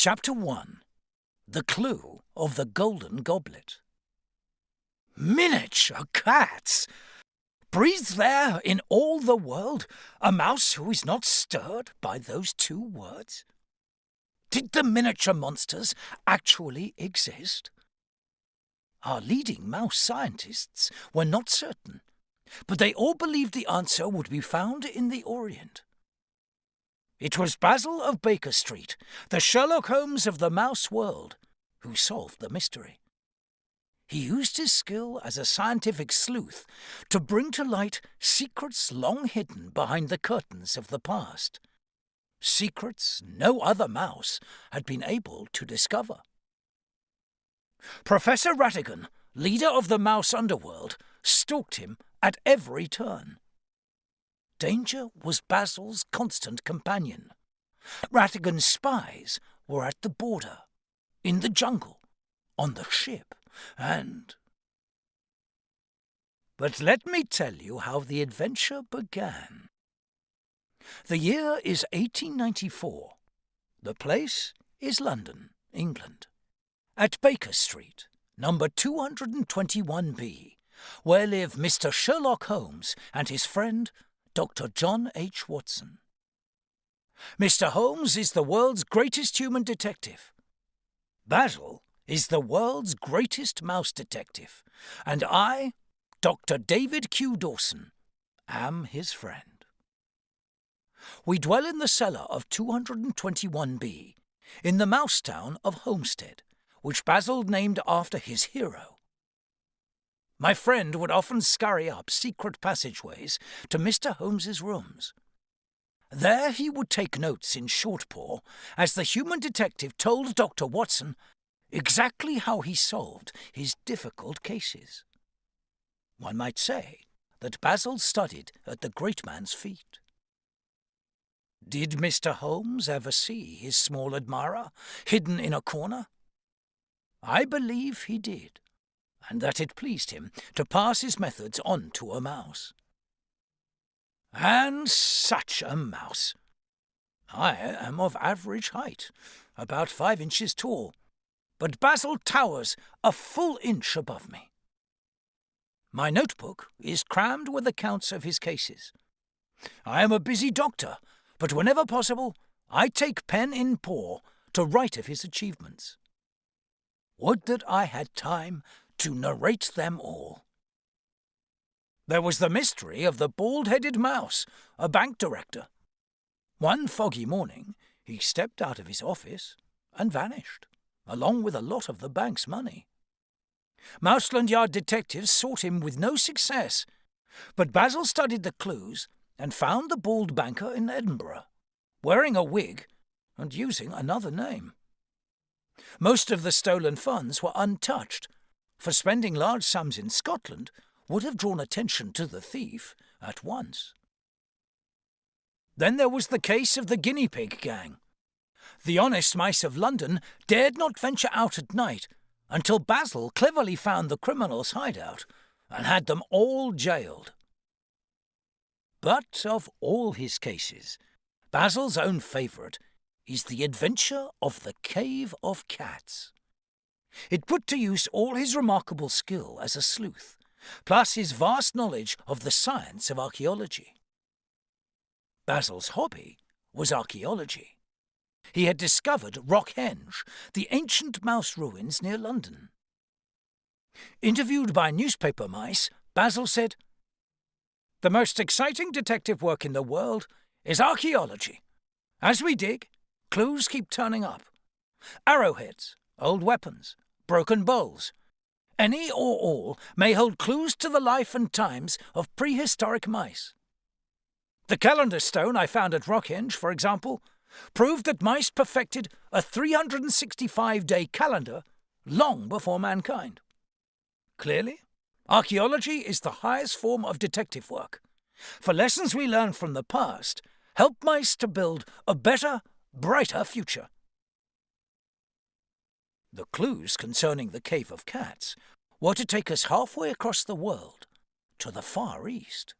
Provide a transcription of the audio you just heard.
Chapter 1. The Clue of the Golden Goblet. Miniature cats! Breathes there in all the world a mouse who is not stirred by those two words? Did the miniature monsters actually exist? Our leading mouse scientists were not certain, but they all believed the answer would be found in the Orient. It was Basil of Baker Street, the Sherlock Holmes of the mouse world, who solved the mystery. He used his skill as a scientific sleuth to bring to light secrets long hidden behind the curtains of the past. Secrets no other mouse had been able to discover. Professor Ratigan, leader of the mouse underworld, stalked him at every turn. Danger was Basil's constant companion. Ratigan's spies were at the border, in the jungle, on the ship, and... But let me tell you how the adventure began. The year is 1894. The place is London, England. At Baker Street, number 221B, where live Mr. Sherlock Holmes and his friend, Dr. John H. Watson. Mr. Holmes is the world's greatest human detective. Basil is the world's greatest mouse detective, and I, Dr. David Q. Dawson, am his friend. We dwell in the cellar of 221B, in the mouse town of Homestead, which Basil named after his hero. My friend would often scurry up secret passageways to Mr. Holmes's rooms. There he would take notes in shortpaw as the human detective told Dr. Watson exactly how he solved his difficult cases. One might say that Basil studied at the great man's feet. Did Mr. Holmes ever see his small admirer hidden in a corner? I believe he did, and that it pleased him to pass his methods on to a mouse. And such a mouse! I am of average height, about 5 inches tall, but Basil towers a full inch above me. My notebook is crammed with accounts of his cases. I am a busy doctor, but whenever possible, I take pen in paw to write of his achievements. Would that I had time to narrate them all. There was the mystery of the bald-headed mouse, a bank director. One foggy morning, he stepped out of his office and vanished, along with a lot of the bank's money. Mouseland Yard detectives sought him with no success, but Basil studied the clues and found the bald banker in Edinburgh, wearing a wig and using another name. Most of the stolen funds were untouched, for spending large sums in Scotland would have drawn attention to the thief at once. Then there was the case of the Guinea-Pig Gang. The honest mice of London dared not venture out at night until Basil cleverly found the criminals' hideout and had them all jailed. But of all his cases, Basil's own favourite is the adventure of the Cave of Cats. It put to use all his remarkable skill as a sleuth, plus his vast knowledge of the science of archaeology. Basil's hobby was archaeology. He had discovered Rockhenge, the ancient mouse ruins near London. Interviewed by newspaper mice, Basil said, "The most exciting detective work in the world is archaeology. As we dig, clues keep turning up. Arrowheads, old weapons, broken bowls. Any or all may hold clues to the life and times of prehistoric mice. The calendar stone I found at Rockhenge, for example, proved that mice perfected a 365-day calendar long before mankind. Clearly, archaeology is the highest form of detective work, for lessons we learn from the past help mice to build a better, brighter future." The clues concerning the Cave of Cats were to take us halfway across the world, to the Far East.